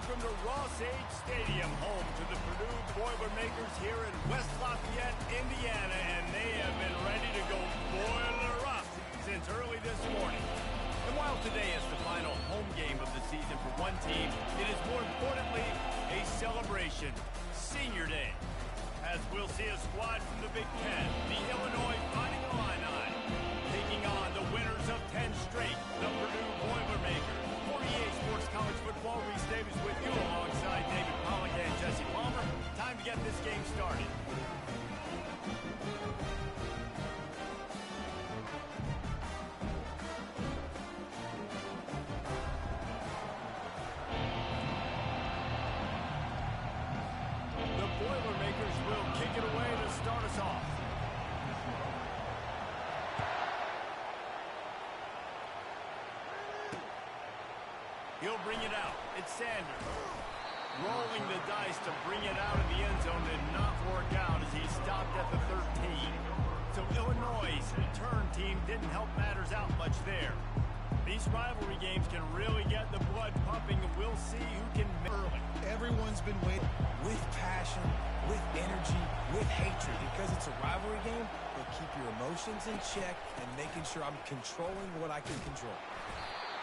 from the Ross-Age Stadium, home to the Purdue Boilermakers here in West Lafayette, Indiana, and they have been ready to go boiler up since early this morning. And while today is the final home game of the season for one team, it is more importantly a celebration, Senior Day, as we'll see a squad from the Big Ten, the Illinois Fighting Illini, taking on the winners of 10 straight, the Purdue Boilermakers. 48 Sports College Football, Reese Davis with you alongside David Pollock and Jesse Palmer. Time to get this game started. The Boilermakers will kick it away to start us off. He'll bring it out. It's Sanders. Rolling the dice to bring it out of the end zone did not work out as he stopped at the 13. So Illinois' return team didn't help matters out much there. These rivalry games can really get the blood pumping, and we'll see who can early. Everyone's been waiting with passion, with energy, with hatred, because it's a rivalry game. But keep your emotions in check and making sure I'm controlling what I can control.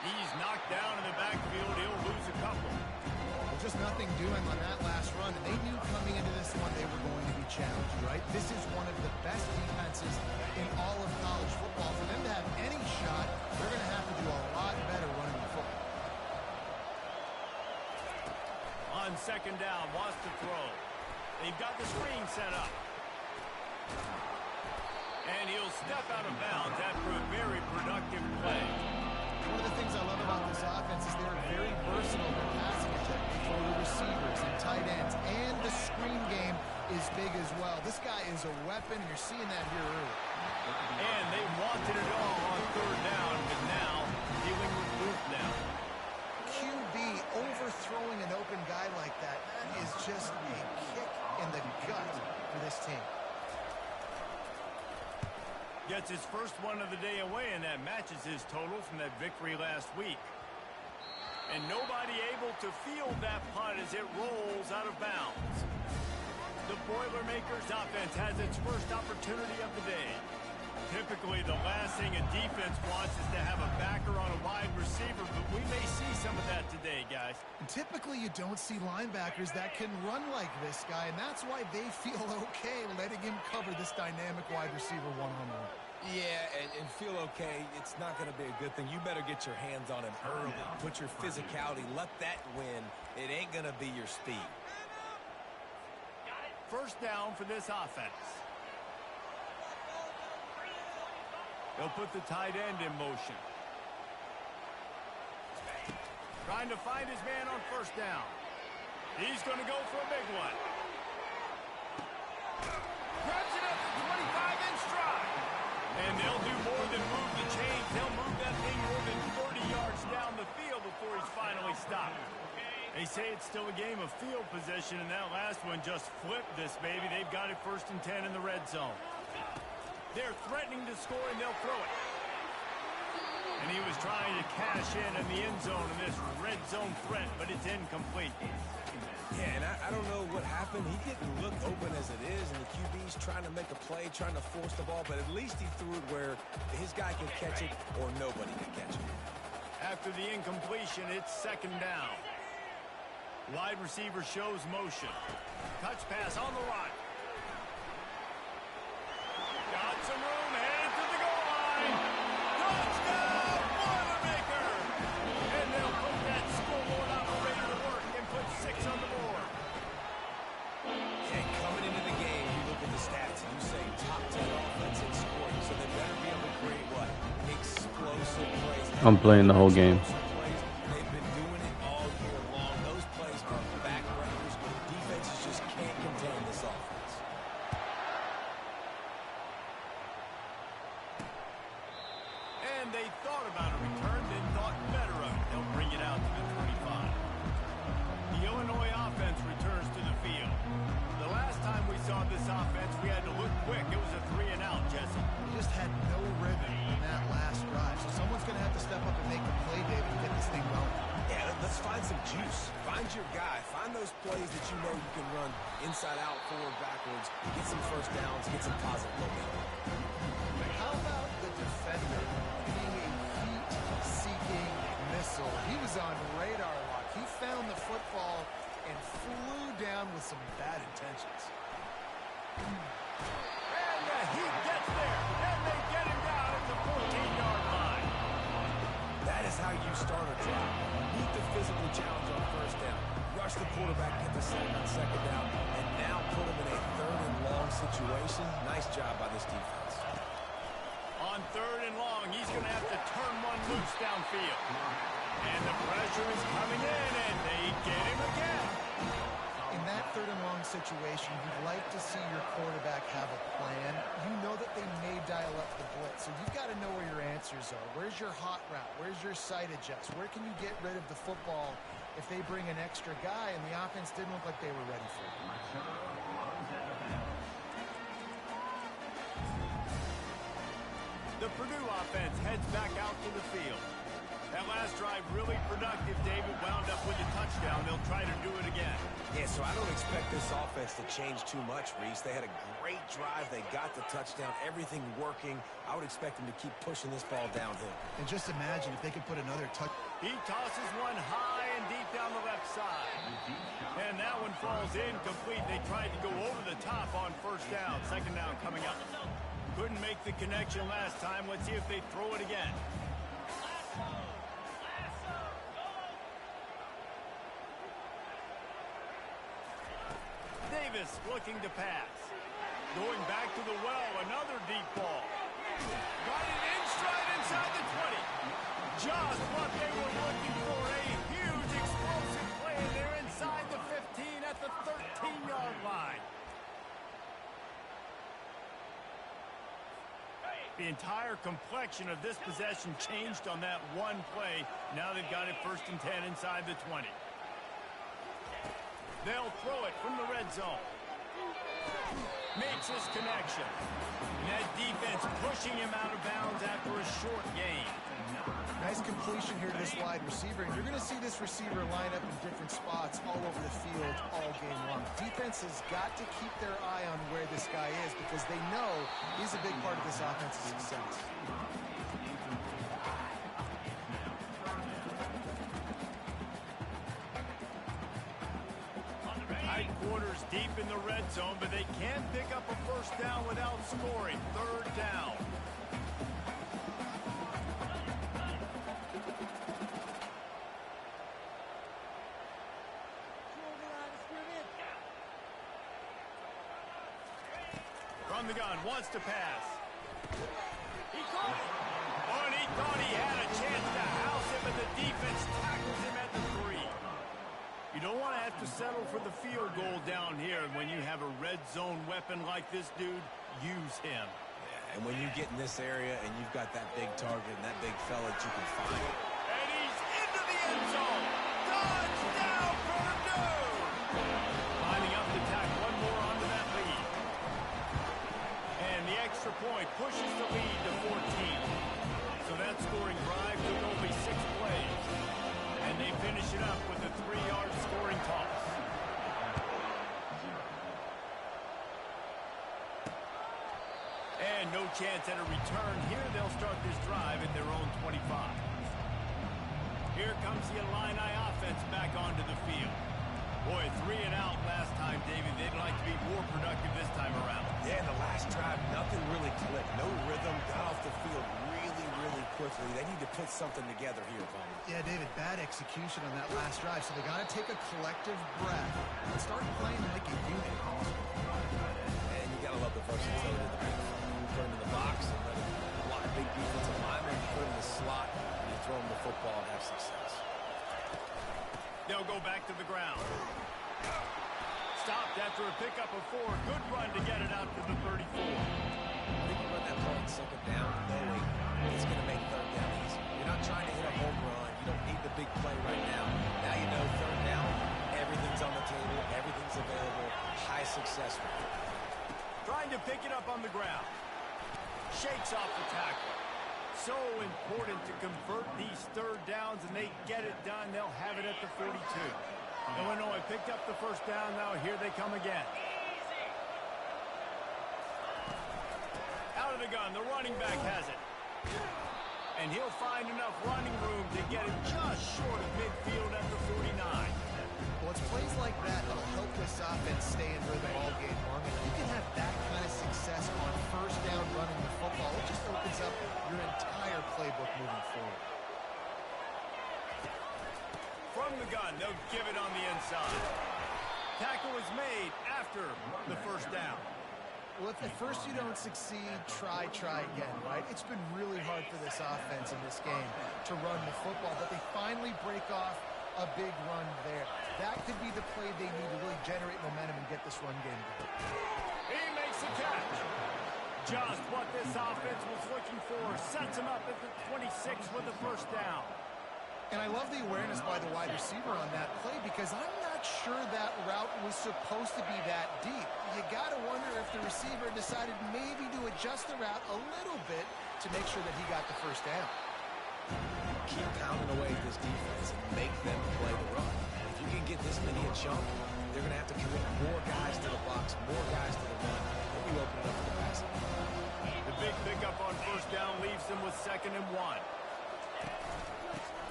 He's knocked down in the backfield. He'll lose a couple. Well, just nothing doing on that last run. And they knew coming into this one they were going to be challenged, right? This is one of the best defenses in all of college football. For them to have any shot, they're going to have to do a lot better running the football. On second down, wants to throw. They've got the screen set up. And he'll step out of bounds after a very productive play. One of the things I love about this offense is they're very versatile in their passing attack for the receivers and tight ends, and the screen game is big as well. This guy is a weapon, and you're seeing that here early. And they wanted it all on third down, but now dealing with fourth down. QB overthrowing an open guy like that, that is just a kick in the gut for this team. Gets his first one of the day away, and that matches his total from that victory last week. And nobody able to field that punt as it rolls out of bounds. The Boilermakers offense has its first opportunity of the day. Typically, the last thing a defense wants is to have a backer on a wide receiver, but we may see some of that today, guys. Typically, you don't see linebackers that can run like this guy, and that's why they feel okay letting him cover this dynamic wide receiver one-on-one. Yeah, and feel okay. It's not going to be a good thing. You better get your hands on him early. Put your physicality. Let that win. It ain't going to be your speed. First down for this offense. They'll put the tight end in motion. Trying to find his man on first down. He's going to go for a big one. Grabs it up to 25 in stride. And they'll do more than move the chains. They'll move that thing more than 30 yards down the field before he's finally stopped. They say it's still a game of field position, and that last one just flipped this baby. They've got it 1st and 10 in the red zone. They're threatening to score, and they'll throw it. And he was trying to cash in the end zone in this red zone threat, but it's incomplete. Yeah, and I don't know what happened. He didn't look open as it is, and the QB's trying to make a play, trying to force the ball, but at least he threw it where his guy can catch it or nobody can catch it. After the incompletion, it's second down. Wide receiver shows motion. Touch pass on the right. Got some room, headed to the goal line. Touchdown, Boilermakers! And they'll put that scoreboard operator to work and put 6 on the board. And coming into the game, you look at the stats and you say top 10 offense in scoring, so they better be able to create what? Explosive plays. I'm playing the whole game. They've been doing it all year long. Those plays are backbreakers. Defenses just can't contain this offense. And they thought about a return, then thought better of it. They'll bring it out to the 25. The Illinois offense returns to the field. The last time we saw this offense, we had to look quick. It was a 3-and-out, Jesse. He just had no rhythm in that last drive. So someone's going to have to step up and make the play, David. find your guy. Find those plays that you know you can run inside out, forward, backwards, get some first downs, get some positive momentum. How about the defender being a heat-seeking missile? He was on radar lock. He found the football and flew down with some bad intentions. And the heat gets there, and they get him down at the 14-yard line. That is how you start a drive. Meet the physical challenge on first down. Rush the quarterback, get the sack on second down, and now put him in a third and long situation. Nice job by this defense. On third and long, he's going to have to turn one loose downfield. And the pressure is coming in, and they get him again. In that third and long situation, you'd like to see your quarterback have a plan. You know that they may dial up the blitz, so you've got to know where your answers are. Where's your hot route? Where's your sight adjust? Where can you get rid of the football if they bring an extra guy and the offense didn't look like they were ready for it? The Purdue offense heads back out to the field. That last drive really productive. David wound up with a touchdown. They'll try to do it again. Yeah, so I don't expect this offense to change too much, Reese. They had a great drive. They got the touchdown. Everything working. I would expect them to keep pushing this ball downhill. And just imagine if they could put another touch. He tosses one high and deep down the left side. And that one falls incomplete. They tried to go over the top on first down. Second down coming up. Couldn't make the connection last time. Let's see if they throw it again. Davis looking to pass. Going back to the well, another deep ball. Got it in stride inside the 20. Just what they were looking for, a huge explosive play. They're inside the 15 at the 13-yard line. The entire complexion of this possession changed on that one play. Now they've got it 1st and 10 inside the 20. They'll throw it from the red zone. Makes his connection. And that defense pushing him out of bounds after a short gain. Nice completion here to this wide receiver. And you're going to see this receiver line up in different spots all over the field all game long. Defense has got to keep their eye on where this guy is because they know he's a big part of this offense's success. Tight quarters deep in the red zone, but they can't pick up a first down without scoring. Third down. From the gun, wants to pass. He caught it. Oh, and he thought he had a chance to house him, but the defense tackles him at the 3. You don't want to have to settle for the field goal down here. When you have a red zone weapon like this dude, use him. Yeah, and when you get in this area and you've got that big target and that big fella that you can find. And he's into the end zone. Touchdown, Purdue! Lining up to tack one more onto that lead. And the extra point pushes the lead to 14. So that scoring drive took only 6 plays. And they finish it up with a 3-yard scoring toss. And no chance at a return here. They'll start this drive at their own 25. Here comes the Illini offense back onto the field. Boy, 3 and out last time, David. They'd like to be more productive this time around. Yeah, in the last drive, nothing really clicked. No rhythm, got off the field really quickly. They need to put something together here, Palmer. Yeah, David, bad execution on that last drive, so they got to take a collective breath and start playing like a unit. And you got to love the versatility of the big fella. You put him in the box and let him block a big defensive lineman. You put him in the slot and you throw him the football and have success. They'll go back to the ground. Stopped after a pickup of 4. Good run to get it out to the 34. I think you run that play on second down, knowing it's going to make third down easy. You're not trying to hit a home run. You don't need the big play right now. Now you know third down, everything's on the table, everything's available, high success rate. Trying to pick it up on the ground. Shakes off the tackle. So important to convert these third downs, and they get it done. They'll have it at the 42. Illinois picked up the first down. Now here they come again. Out of the gun, the running back has it. And he'll find enough running room to get it just short of midfield at the 49. Well, it's plays like that that'll help this offense stay in rhythm all game long. If you can have that kind of success on first down running the football, it just opens up your entire playbook moving forward. From the gun, they'll give it on the inside. Tackle is made after the first down. Well, if at first you don't succeed, try again, right? It's been really hard for this offense in this game to run the football, but they finally break off a big run there. That could be the play they need to really generate momentum and get this run game going. He makes the catch. Just what this offense was looking for. Sets him up at the 26 with the first down. And I love the awareness by the wide receiver on that play because I'm not sure that route was supposed to be that deep. You got to wonder if the receiver decided maybe to adjust the route a little bit to make sure that he got the first down. Keep pounding away at this defense and make them play the run. If you can get this many a chunk, they're going to have to commit more guys to the box, more guys to the run. They'll be opening up for the passing. The big pickup on first down leaves them with 2nd and 1.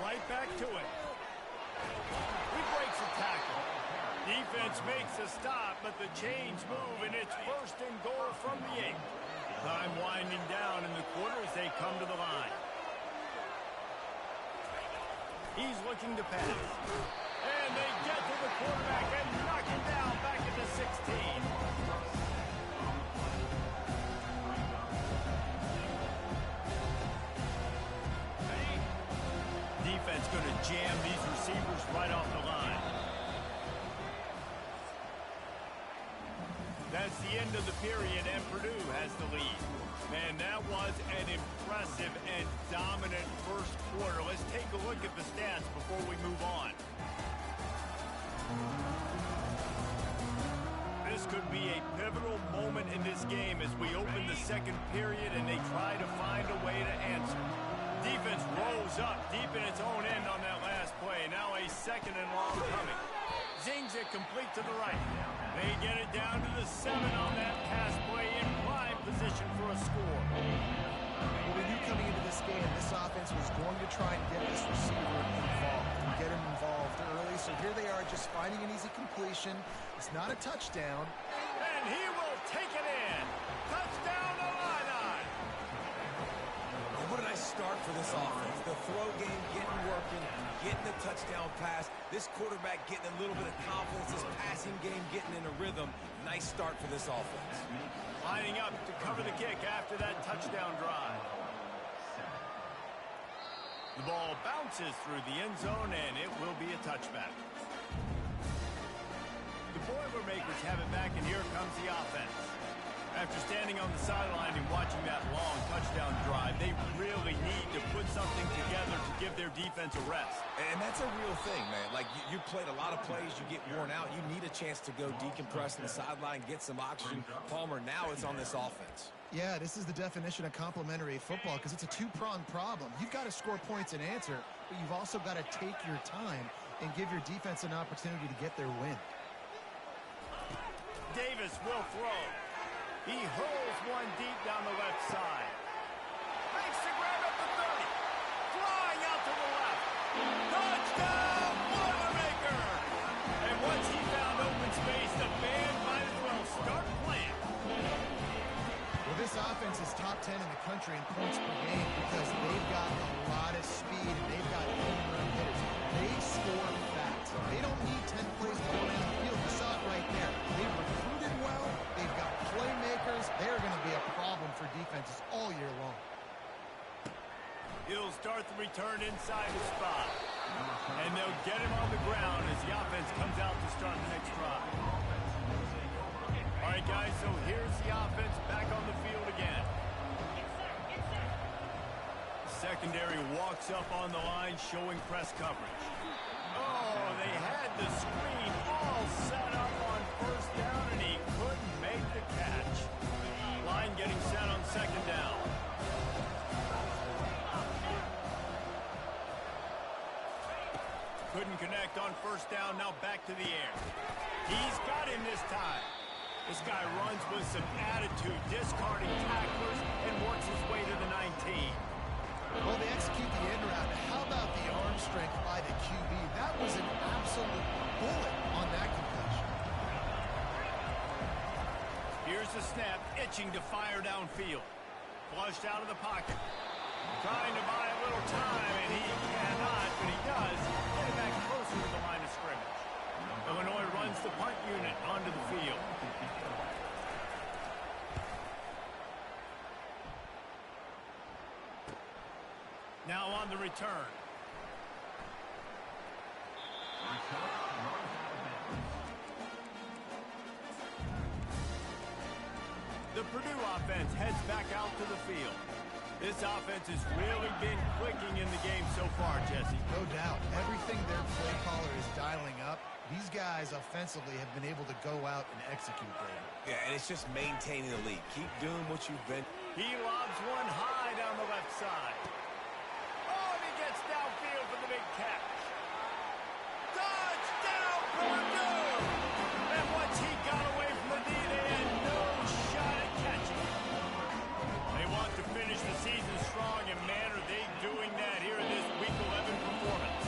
Right back to it. He breaks a tackle. Defense makes a stop, but the chains move, and it's 1st and goal from the 8. Time winding down in the quarter as they come to the line. He's looking to pass. And they get to the quarterback and knock him down back at the 16. Defense going to jam these receivers right off the line. That's the end of the period, and Purdue has the lead. Man, that was an impressive and dominant first quarter. Let's take a look at the stats before we move on. This could be a pivotal moment in this game as we open the second period and they try to find a way to answer. Defense rolls up deep in its own end on that last play. Now a 2nd and long coming. Zings it complete to the right. They get it down to the 7 on that pass play in prime position for a score. Well, we knew coming into this game, this offense was going to try and get this receiver involved and get him involved early. So here they are just finding an easy completion. It's not a touchdown. And he will take it in. Touchdown Illini. What a nice start for this offense. The throw game getting working, getting the touchdown pass. This quarterback getting a little bit of confidence. This passing game getting in a rhythm. Nice start for this offense. Lining up to cover the kick after that touchdown drive. The ball bounces through the end zone, and it will be a touchback. The Boilermakers have it back, and here comes the offense. After standing on the sideline and watching that long touchdown drive, they really need to put something together to give their defense a rest. And that's a real thing, man. Like, you played a lot of plays, you get worn out. You need a chance to go decompress on the sideline, get some oxygen. Palmer, now it's on this offense. Yeah, this is the definition of complementary football because it's a two-pronged problem. You've got to score points and answer, but you've also got to take your time and give your defense an opportunity to get their win. Davis will throw. He hurls one deep down the left side. Makes the grab at the 30. Flying out to the left. Touchdown, Boilermaker! And once he found open space, the band might as well start playing. Well, this offense is top 10 in the country in points per game because they've got a lot of speed and they've got home run hitters. They score fast. They don't need 10 plays to go around the field. You saw it right there. They recruited well. They've got playmakers. They're going to be a problem for defenses all year long. He'll start the return inside the spot. And they'll get him on the ground as the offense comes out to start the next drive. All right, guys, so here's the offense back on the field again. Secondary walks up on the line showing press coverage. Oh, they had the screen all set up on first down, and he couldn't make the catch. Line getting set on 2nd down. Couldn't connect on first down. Now back to the air. He's got him this time. This guy runs with some attitude, discarding tacklers, and works his way to the 19. Well, they execute the end route. How about the arm strength by the QB? That was an absolute bullet on that completion. Here's the snap, itching to fire downfield. Flushed out of the pocket. Trying to buy a little time, and he cannot, but he does get it back closer to the line of scrimmage. Illinois runs the punt unit onto the field. Now on the return. The Purdue offense heads back out to the field. This offense has really been clicking in the game so far, Jesse. No doubt. Everything their play caller is dialing up, these guys offensively have been able to go out and execute there. Yeah, and it's just maintaining the lead. Keep doing what you've been. He lobs one high down the left side. Oh, and he gets downfield for the big catch. Touchdown, Purdue! And once he got away from the D, they had no shot at catching him. They want to finish the season strong, and man, are they doing that here in this Week 11 performance.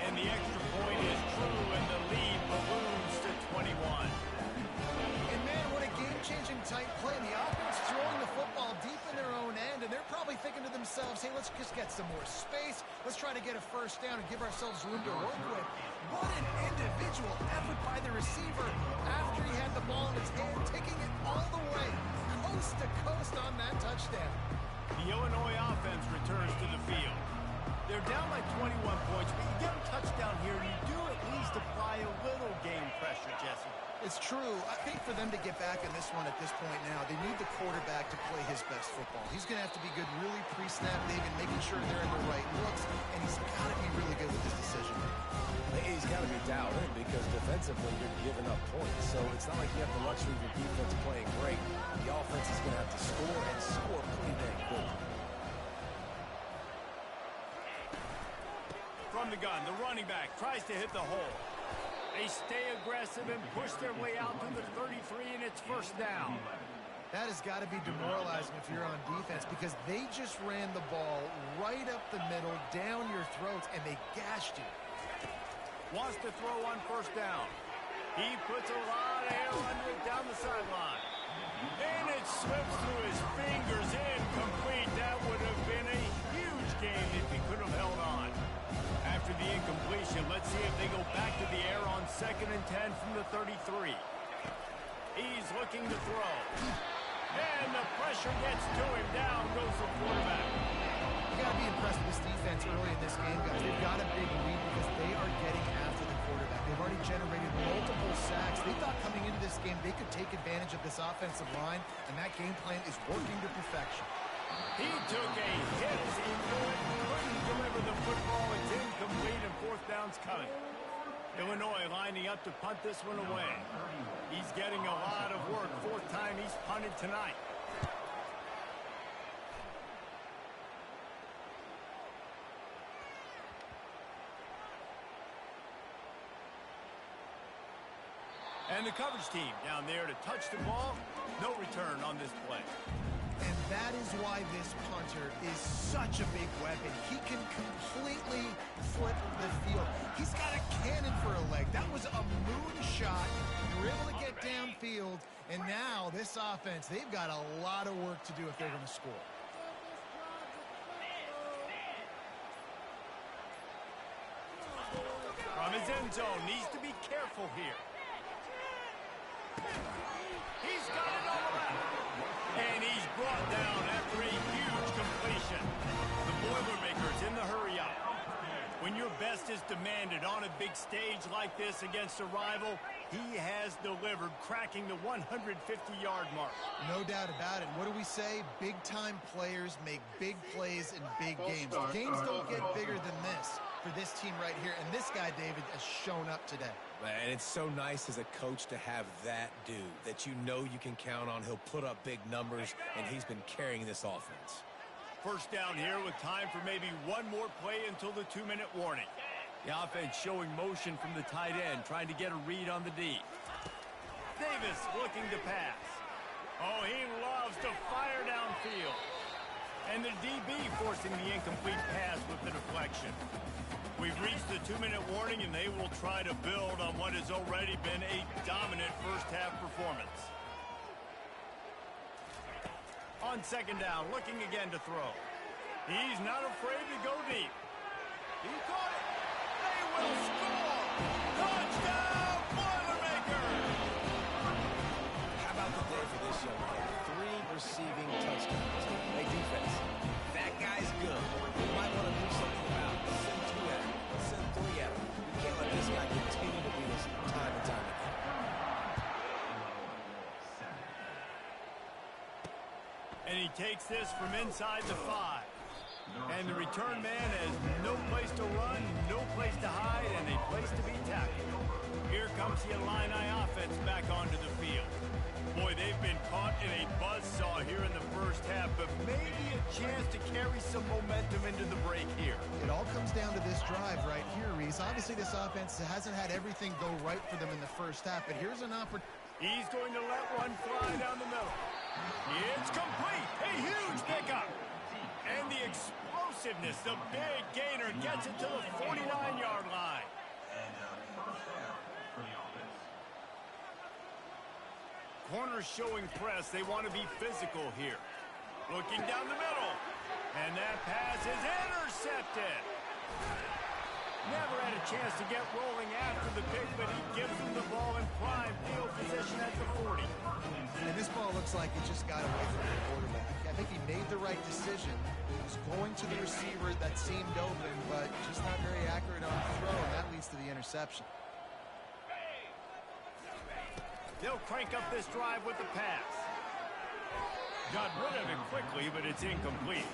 And the extra point is true, and the lead balloons to 21. And man, what a game-changing type play. The offense throwing the football deep in their own end, and they're probably thinking to themselves, hey, let's just get some more space. Let's try to get a first down and give ourselves room to work with. What an individual effort by the receiver after he had the ball in his hand, taking it all the way, coast to coast on that touchdown. The Illinois offense returns to the field. They're down by 21 points, but you get a touchdown here, and you do at least apply a little game pressure, Jesse. It's true. I think for them to get back in this one at this point now, they need the quarterback to play his best football. He's going to have to be good really pre-snap, David, making sure they're in the right looks, and he's got to be really good with his decision. He's got to be dialed in because defensively you're giving up points. So it's not like you have the luxury of your defense playing great. The offense is going to have to score and score pretty dang quick. From the gun, the running back tries to hit the hole. They stay aggressive and push their way out to the 33, and it's first down. That has got to be demoralizing if you're on defense because they just ran the ball right up the middle, down your throats, and they gashed you. Wants to throw on first down. He puts a lot of air under it down the sideline. And it slips through his fingers, incomplete. That would have been a huge gain if he could have held on. After the incompletion, let's see if they go back to the air on 2nd and 10 from the 33. He's looking to throw. And the pressure gets to him. Down goes the quarterback. You got to be impressed with this defense early in this game, guys. They've got a big lead because they are getting after the quarterback. They've already generated multiple sacks. They thought coming into this game they could take advantage of this offensive line, and that game plan is working to perfection. He took a hit as he threw it, couldn't deliver the football. It's incomplete, and fourth down's coming. Illinois lining up to punt this one away. He's getting a lot of work. Fourth time he's punted tonight. And the coverage team down there to touch the ball. No return on this play. And that is why this punter is such a big weapon. He can completely flip the field. He's got a cannon for a leg. That was a moonshot. They were able to get downfield. And now this offense, they've got a lot of work to do if they're going to score. From his end zone, needs to be careful here. He's got it on the left. And he's brought down after a huge completion. The Boilermakers in the hurry-up. When your best is demanded on a big stage like this against a rival, he has delivered, cracking the 150-yard mark. No doubt about it. What do we say? Big-time players make big plays in big games. Games don't get bigger than this for this team right here. And this guy, David, has shown up today. And it's so nice as a coach to have that dude that you know you can count on. He'll put up big numbers, and he's been carrying this offense. First down here with time for maybe one more play until the 2-minute warning. The offense showing motion from the tight end, trying to get a read on the D. Davis looking to pass. Oh, he loves to fire downfield. And the DB forcing the incomplete pass with the deflection. We've reached the 2-minute warning, and they will try to build on what has already been a dominant first-half performance. On second down, looking again to throw. He's not afraid to go deep. He caught it. They will score. Touchdown, Boilermakers! How about the day for this young man? 3 receiving touchdowns. Hey, defense, that guy's good. You might want to do something about it. Send 2 at him. Send 3 at him. You can't let this guy continue to beat us time and time again. And he takes this from inside the 5. And the return man has no place to run, no place to hide, and a place to be tackled. Here comes the Illini offense back onto the field. Boy, they've been caught in a buzzsaw here in the first half, but maybe a chance to carry some momentum into the break here. It all comes down to this drive right here, Reese. Obviously, this offense hasn't had everything go right for them in the first half, but here's an opportunity. He's going to let one fly down the middle. It's complete. A huge pickup. And the explosiveness, the big gainer, gets it to the 49-yard line. Corners showing press. They want to be physical here. Looking down the middle. And that pass is intercepted. Never had a chance to get rolling after the pick, but he gives him the ball in prime field position at the 40. And this ball looks like it just got away from the quarterback. I think he made the right decision. He was going to the receiver that seemed open, but just not very accurate on the throw, and that leads to the interception. They'll crank up this drive with the pass. Got rid of it quickly, but it's incomplete.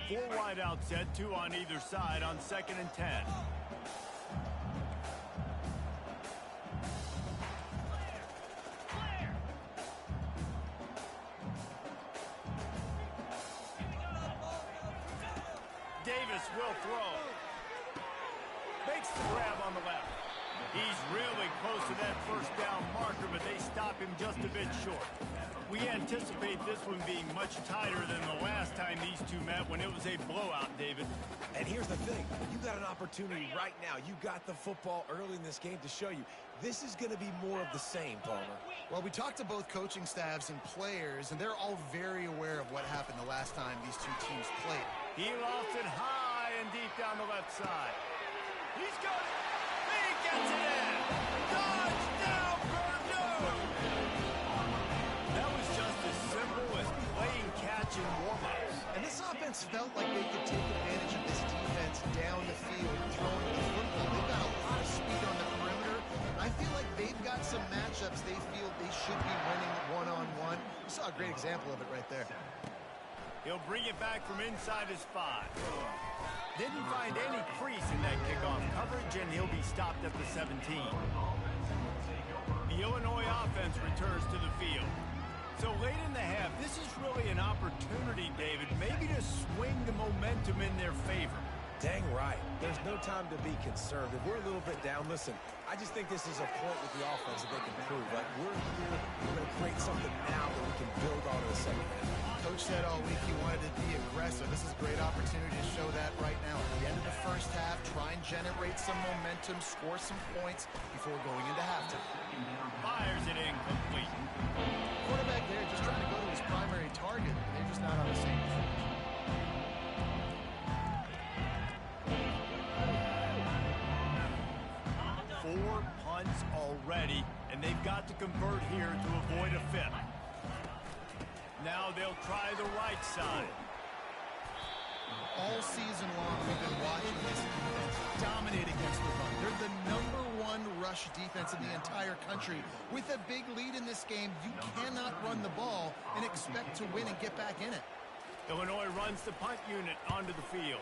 Four wide out set, 2 on either side on 2nd and 10. Davis will throw. Makes the grab on the left. He's really close to that first down marker, but they stop him just a bit short. We anticipate this one being much tighter than the last time these two met when it was a blowout, David. And here's the thing. You got an opportunity right now. You got the football early in this game to show you. This is going to be more of the same, Palmer. Well, we talked to both coaching staffs and players, and they're all very aware of what happened the last time these two teams played. He lofts it high and deep down the left side. He's got it. He gets it in. Touchdown, Purdue! That was just as simple as playing catch in warm-ups. And this offense felt like they could take advantage of this defense down the field, throwing the football. They've got a lot of speed on the perimeter. I feel like they've got some matchups they feel they should be winning one-on-one. We saw a great example of it right there. He'll bring it back from inside his 5. Didn't find any crease in that kickoff coverage, and he'll be stopped at the 17. The Illinois offense returns to the field. So late in the half, this is really an opportunity, David, maybe to swing the momentum in their favor. Dang right. There's no time to be concerned. If we're a little bit down, listen, I just think this is a point with the offense that they can prove. Like, we're here, we're going to create something now that we can build on in the second half. Coach said all week he wanted to be aggressive. This is a great opportunity to show that right now. At the end of the first half, try and generate some momentum, score some points before going into halftime. Fires it incomplete. Quarterback there just trying to go to his primary target. They're just not on the same page. Four punts already, and they've got to convert here to avoid a 5th. Now they'll try the right side. All season long, we've been watching this defense dominate against the run. They're the #1 rush defense in the entire country. With a big lead in this game, you cannot run the ball and expect to win and get back in it. Illinois runs the punt unit onto the field.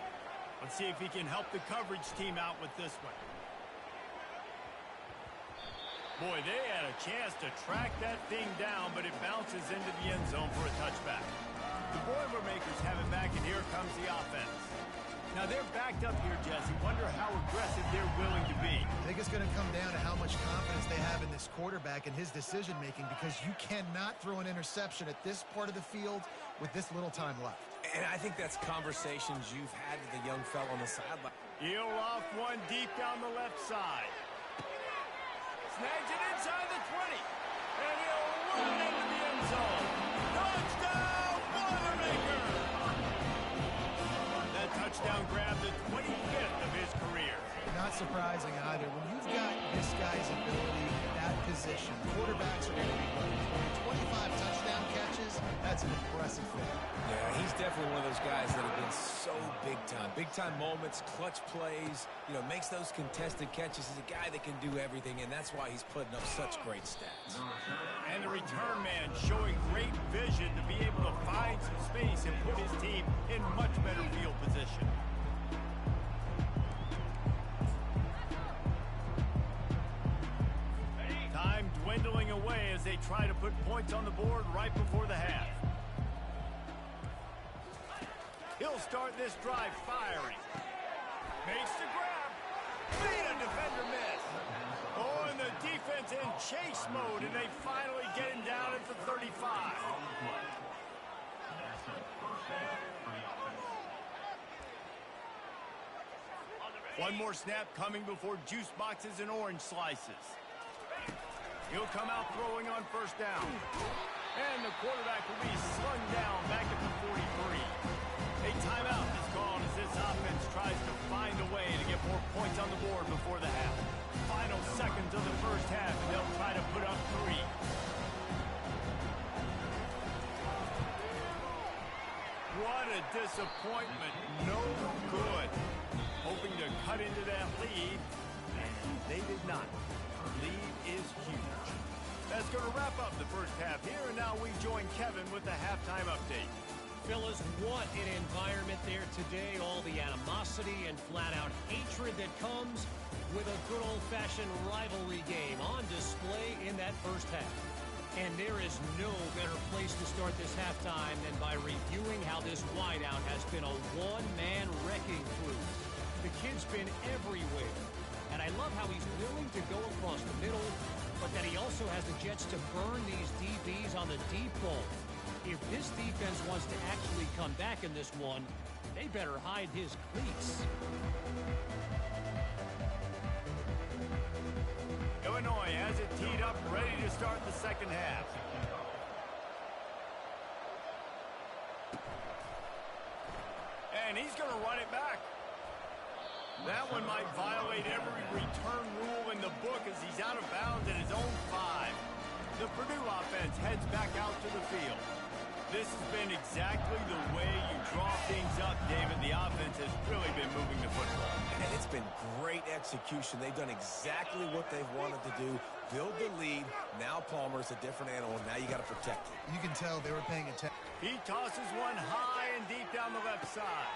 Let's see if he can help the coverage team out with this one. Boy, they had a chance to track that thing down, but it bounces into the end zone for a touchback. The Boilermakers have it back, and here comes the offense. Now, they're backed up here, Jesse. Wonder how aggressive they're willing to be. I think it's going to come down to how much confidence they have in this quarterback and his decision-making, because you cannot throw an interception at this part of the field with this little time left. And I think that's conversations you've had with the young fellow on the sideline. He'll off one deep down the left side. Snags it inside the 20. And he'll run it into the end zone. Touchdown, Boilermaker! That touchdown grabbed the 25th of his career. Not surprising either. When you've got this guy's ability at that position, quarterbacks are going to be running 25 touchdown catches. That's an impressive thing. Yeah, he's definitely one of those guys that have been so big time. Big time moments, clutch plays, makes those contested catches. He's a guy that can do everything, and that's why he's putting up such great stats. And the return man showing great vision to be able to find some space and put his team in much better field position. Time dwindling away as they try to put points on the board right before the half. He'll start this drive firing. Makes the grab. Made a defender miss. Oh, and the defense in chase mode, and they finally get him down at the 35. One more snap coming before juice boxes and orange slices. He'll come out throwing on first down. And the quarterback will be slung down back at the 43. A timeout is called as this offense tries to find a way to get more points on the board before the half. Final seconds of the first half, and they'll try to put up 3. What a disappointment. No good. Hoping to cut into that lead, and they did not. Lead is huge. That's going to wrap up the first half here, and now we join Kevin with the halftime update. Fellas, what an environment there today. All the animosity and flat-out hatred that comes with a good old-fashioned rivalry game on display in that first half. And there is no better place to start this halftime than by reviewing how this wideout has been a one-man wrecking crew. The kid's been everywhere. And I love how he's willing to go across the middle, but that he also has the jets to burn these DBs on the deep ball. If this defense wants to actually come back in this one, they better hide his cleats. Illinois has it teed up, ready to start the second half. And he's going to run it back. That one might violate every return rule in the book as he's out of bounds at his own 5. The Purdue offense heads back out to the field. This has been exactly the way you draw things up, David. The offense has really been moving the football. And it's been great execution. They've done exactly what they've wanted to do. Build the lead. Now Palmer's a different animal. Now you got to protect it. You can tell they were paying attention. He tosses one high and deep down the left side.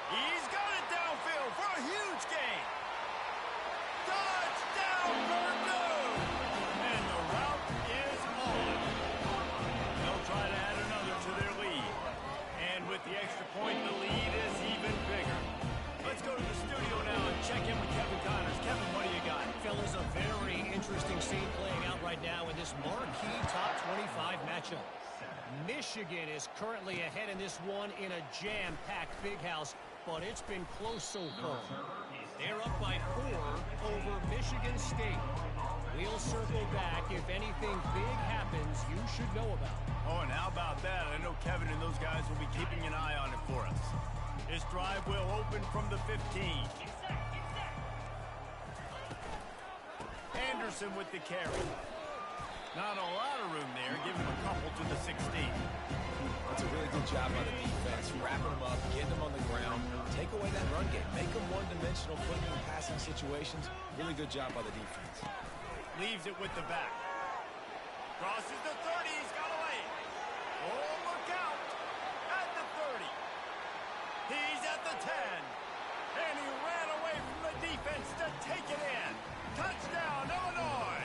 He's got it downfield for a huge gain. Touchdown, Purdue! And the route is on. They'll try to add another to their lead. And with the extra point, the lead is even bigger. Let's go to the studio now and check in with Kevin Connors. Kevin, what do you got? Fellas, a very interesting scene playing out right now in this marquee top 25 matchup. Michigan is currently ahead in this one in a jam-packed big house, but it's been close so far. They're up by 4 over Michigan State. We'll circle back if anything big happens you should know about. Oh, and how about that? I know Kevin and those guys will be keeping an eye on it for us. This drive will open from the 15. Anderson with the carry. Not a lot of room there. Give him a couple to the 16. That's a really good job by the defense. Wrapping them up, getting them on the ground. Take away that run game. Make them one-dimensional, putting them in passing situations. Really good job by the defense. Leaves it with the back. Crosses the 30. He's got away. Oh, look out. At the 30. He's at the 10. And he ran away from the defense to take it in. Touchdown, Illinois.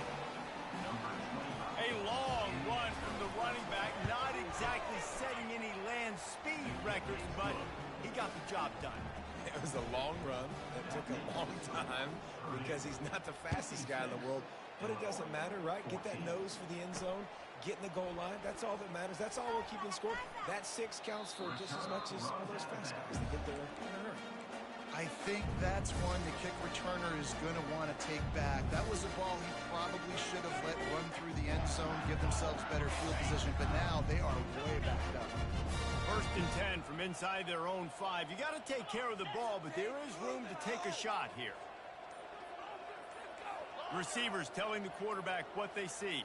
done. It was a long run that took a long time because he's not the fastest guy in the world. But it doesn't matter, right? Get that nose for the end zone, get in the goal line. That's all that matters. That's all we're keeping score. That 6 counts for just as much as all those fast guys that get there in a hurry. I think that's one the kick returner is going to want to take back. That was a ball he probably should have let run through the end zone, give themselves better field position, but now they are way backed up. 1st and 10 from inside their own 5. You got to take care of the ball, but there is room to take a shot here. Receivers telling the quarterback what they see.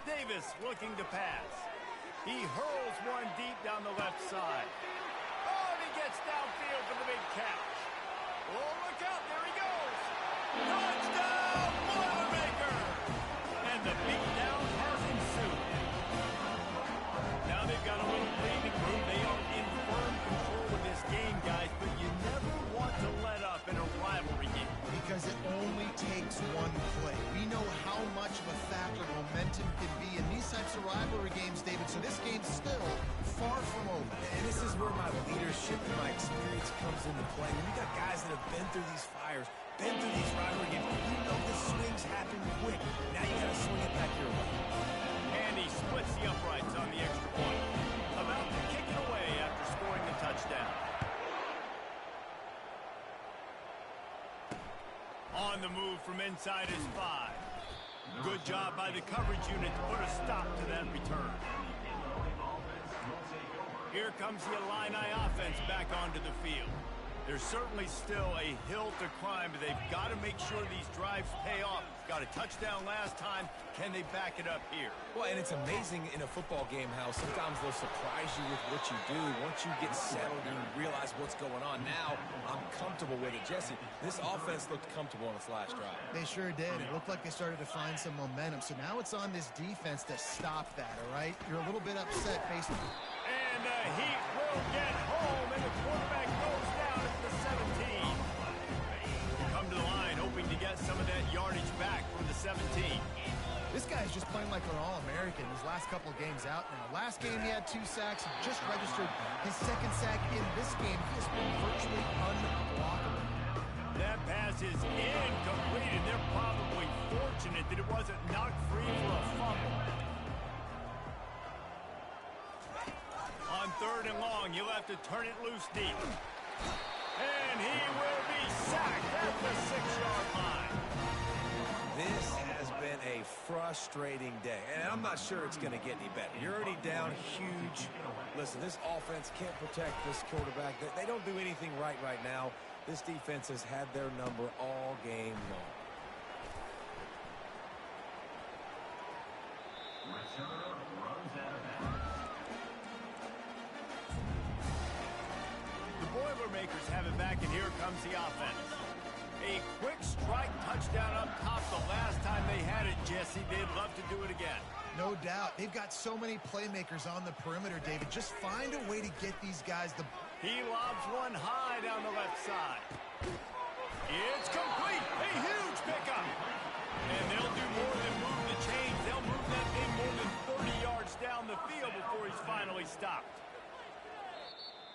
Davis looking to pass. He hurls one deep down the left side. Oh, and he gets downfield for the big catch. Oh, look out, there he goes. Touchdown, Boilermakers! And the beatdown has ensued. Now they've got a little breathing room. They are in firm control of this game, guys, but you never want to let up in a rivalry game. Because it only takes one play. We know how much of a factor momentum can be in these types of rivalry games, David, so this game's still far from over. And this is where my leadership and my experience comes into play. When you got guys that have been through these fires, been through these rivalry games, you know the swings happen quick. Now you got to swing it back your way. And he splits the uprights on the extra point. About to kick it away after scoring the touchdown. On the move from inside his 5. Good job by the coverage unit to put a stop to that return. Here comes the Illini offense back onto the field. There's certainly still a hill to climb, but they've got to make sure these drives pay off. Got a touchdown last time. Can they back it up here? Well, and it's amazing in a football game how sometimes they'll surprise you with what you do. Once you get settled, you realize what's going on. Now, I'm comfortable with it. Jesse, this offense looked comfortable on its last drive. They sure did. It looked like they started to find some momentum. So now it's on this defense to stop that, all right? You're a little bit upset based on... And the Heat will get home, and the quarterback goes down at the 17. Come to the line, hoping to get some of that yardage back from the 17. This guy's just playing like an All-American his last couple of games out now. Last game he had 2 sacks. He just registered his 2nd sack in this game. He has been virtually unblockable. That pass is incomplete, and they're probably fortunate that it wasn't knocked free for a fumble. On 3rd and long, you'll have to turn it loose deep. And he will be sacked at the 6-yard line. This has been a frustrating day, and I'm not sure it's going to get any better. You're already down huge. Listen, this offense can't protect this quarterback. They don't do anything right now. This defense has had their number all game long. The Boilermakers have it back, and here comes the offense. A quick strike touchdown up top the last time they had it, Jesse. They'd love to do it again. No doubt. They've got so many playmakers on the perimeter, David. Just find a way to get these guys the... He lobs one high down the left side. It's complete. A huge pickup. And they'll do more than move the chains. They'll move that thing more than 30 yards down the field before he's finally stopped.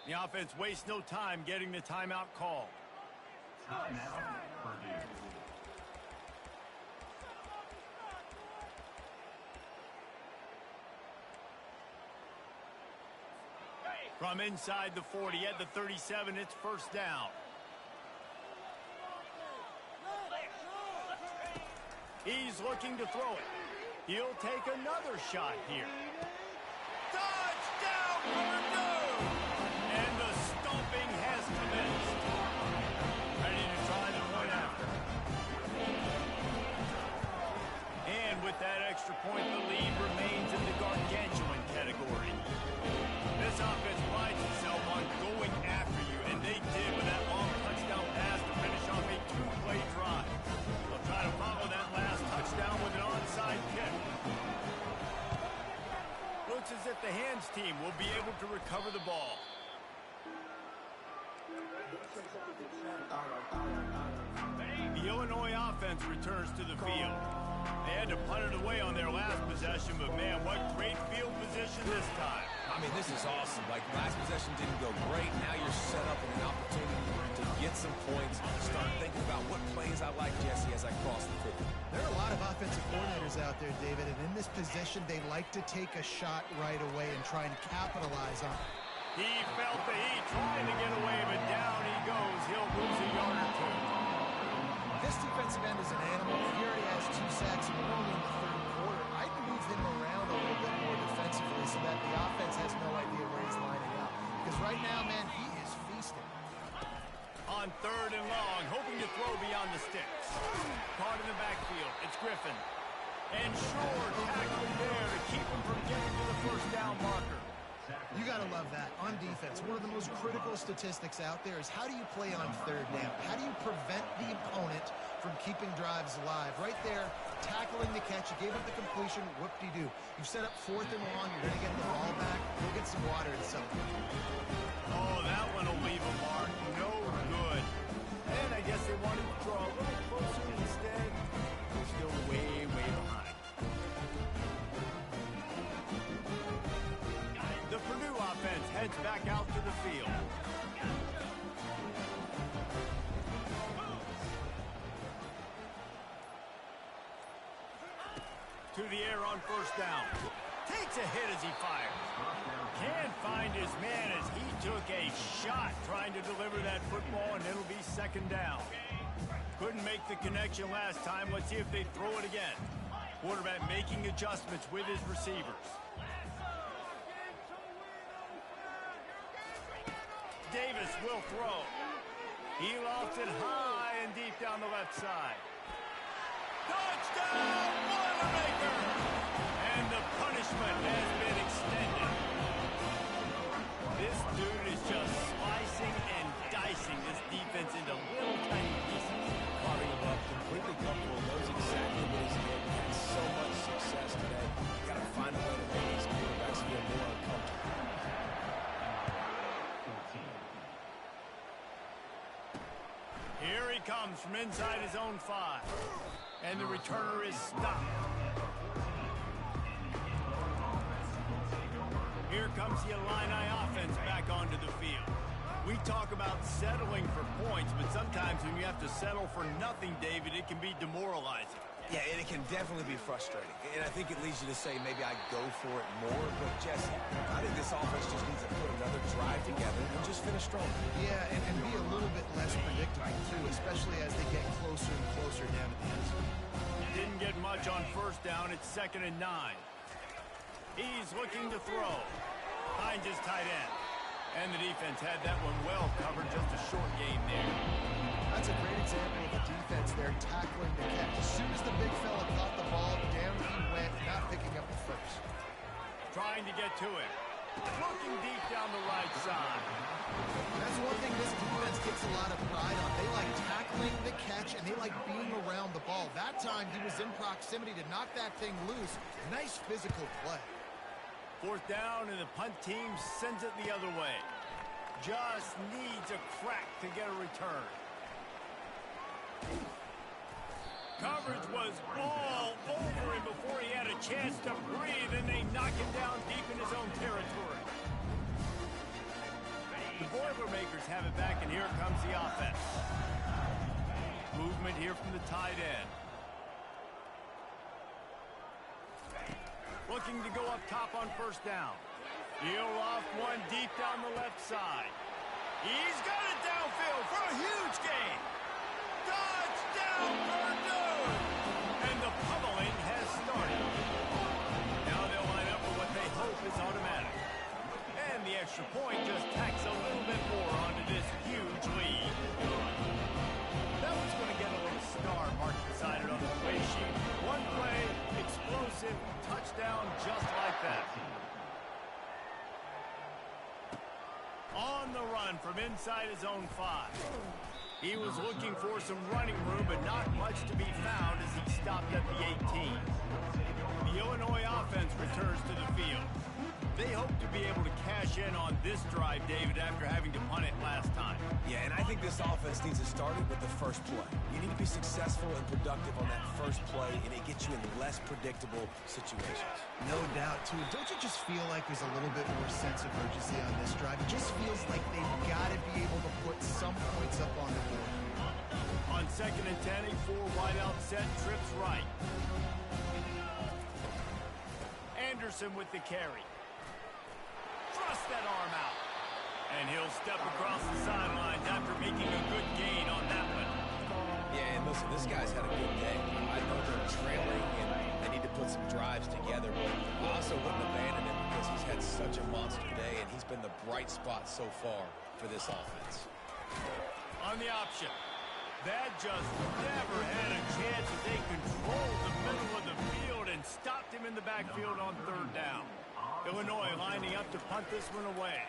The offense wastes no time getting the timeout called. From inside the 40 at the 37, it's 1st down. He's looking to throw it. He'll take another shot here. Touchdown, Purdue! And the stomping has commenced. Ready to try the point after. And with that extra point, the lead remains in the gargantuan category. This offense prides itself on going after you, and they did with that long touchdown pass to finish off a 2-play drive. They'll try to follow that last touchdown with an onside kick. Looks as if the hands team will be able to recover the ball. The Illinois offense returns to the field. They had to punt it away on their last possession, but man, what great field position this time. I I mean, this is awesome. Like, last possession didn't go great. Now you're set up with an opportunity to get some points. Start thinking about what plays I like, Jesse, as I cross the field. There are a lot of offensive coordinators out there, David, and in this position, they like to take a shot right away and try and capitalize on it. He felt the heat, trying to get away, but down he goes. He'll lose a yard or two. This defensive end is an animal. He already has 2 sacks, and we're only in the third quarter. I'd move him around a little bit more defensively so that the offense has no idea where he's lining up. Because right now, man, he is feasting. On 3rd and long, hoping to throw beyond the sticks. Caught in the backfield. It's Griffin. And Shore tackling there to keep him from getting to the first down marker. You got to love that. On defense, one of the most critical statistics out there is how do you play on 3rd down? How do you prevent the opponent from keeping drives alive? Right there, tackling the catch. You gave up the completion. Whoop-de-doo. You've set up 4th and long. You're going to get the ball back. Go get some water and something. Oh, that one will leave a mark. No good. And I guess they wanted to throw a little closer instead. They're still way, way behind. The Purdue offense heads back out to the field. To the air on 1st down. Takes a hit as he fires. Can't find his man as he took a shot trying to deliver that football, and it'll be 2nd down. Couldn't make the connection last time. Let's see if they throw it again. Quarterback making adjustments with his receivers. Davis will throw. He lofts it high and deep down the left side. Touchdown, Boilermaker! And the punishment has been extended. This dude is just slicing and dicing this defense into little tiny pieces. Carving him up, completely comfortable, knows exactly what he's getting. Had so much success today. Got to find a way to make these quarterbacks feel more uncomfortable. Here he comes from inside his own 5. And the returner is stopped. Here comes the Illini offense back onto the field. We talk about settling for points, but sometimes when you have to settle for nothing, David, it can be demoralizing. Yeah, and it can definitely be frustrating. And I think it leads you to say maybe I go for it more. But, Jesse, I think this offense just needs to put another drive together and just finish strong. Yeah, and be a little bit less predictable, too, especially as they get closer and closer down to the end zone. Didn't get much on 1st down. It's 2nd and 9. He's looking to throw. Finds his tight end. And the defense had that one well covered. Just a short game there. That's a great example of the defense there tackling the catch. As soon as the big fella caught the ball, down he went, not picking up the first. Trying to get to him. Looking deep down the right side. That's one thing this defense takes a lot of pride on. They like tackling the catch, and they like being around the ball. That time, he was in proximity to knock that thing loose. Nice physical play. 4th down, and the punt team sends it the other way. Just needs a crack to get a return. Coverage was all over him before he had a chance to breathe, and they knock him down deep in his own territory. The Boilermakers have it back, and here comes the offense. Movement here from the tight end. Looking to go up top on 1st down. He'll off one deep down the left side. He's got it downfield for a huge gain. Touchdown, Purdue! And the pummeling has started. Now they'll line up for what they hope is automatic. And the extra point just tacks a little bit more onto this huge lead. That one's going to get a little star marked beside it on the play sheet. One play, explosive, touchdown just like that. On the run from inside his own 5. He was looking for some running room, but not much to be found as he stopped at the 18. The Illinois offense returns to the field. They hope to be able to cash in on this drive, David, after having to punt it last time. Yeah, and I think this offense needs to start it with the first play. You need to be successful and productive on that first play, and it gets you in less predictable situations. No doubt, too. Don't you just feel like there's a little bit more sense of urgency on this drive? It just feels like they've got to be able to put some points up on the board. On 2nd and 10, a 4-wideout set, trips right. Anderson with the carry. Thrust that arm out. And he'll step across the sidelines after making a good gain on that one. Yeah, and listen, this guy's had a good day. I know they're trailing and they need to put some drives together, but I also wouldn't abandon him because he's had such a monster day, and he's been the bright spot so far for this offense. On the option. That just never had a chance to take control of the middle of the field and stopped him in the backfield on 3rd down. Illinois lining up to punt this one away.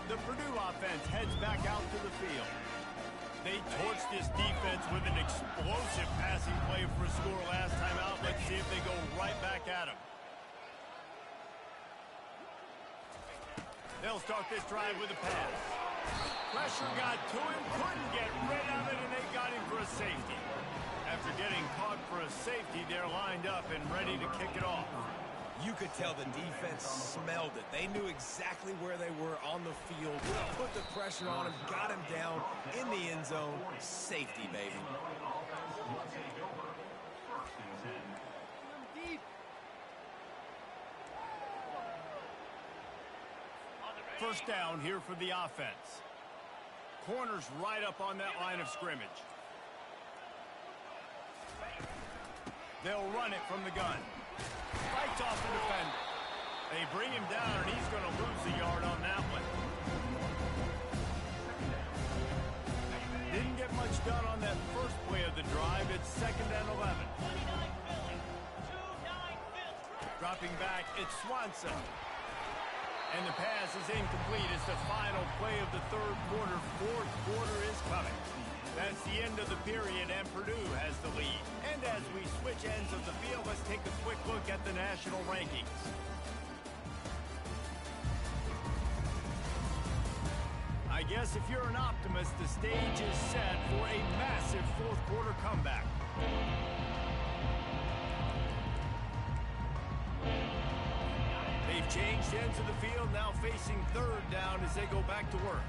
The Purdue offense heads back out to the field. They torched this defense with an explosive passing play for a score last time out. Let's see if they go right back at him. They'll start this drive with a pass. Pressure got to him, couldn't get rid of it, and they got him for a safety. After getting caught for a safety, they're lined up and ready to kick it off. You could tell the defense smelled it. They knew exactly where they were on the field, put the pressure on him, got him down in the end zone. Safety, baby. First down here for the offense. Corners right up on that line of scrimmage. They'll run it from the gun. Fights off the defender. They bring him down, and he's going to lose a yard on that one. Didn't get much done on that first play of the drive. It's 2nd and 11. Dropping back, it's Swanson. And the pass is incomplete. It's the final play of the 3rd quarter. 4th quarter is coming. That's the end of the period, and Purdue has the lead. And as we switch ends of the field, let's take a quick look at the national rankings. I guess if you're an optimist, the stage is set for a massive 4th quarter comeback. They've changed ends of the field, now facing 3rd down as they go back to work.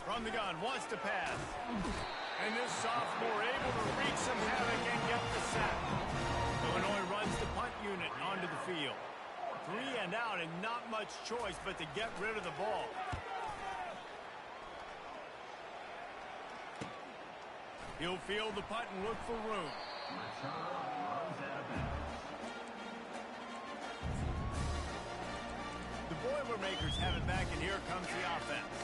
From the gun, wants to pass. And this sophomore able to wreak some havoc and get the sack. Illinois runs the punt unit onto the field. 3 and out, and not much choice but to get rid of the ball. He'll field the punt and look for room. The Boilermakers have it back, and here comes the offense.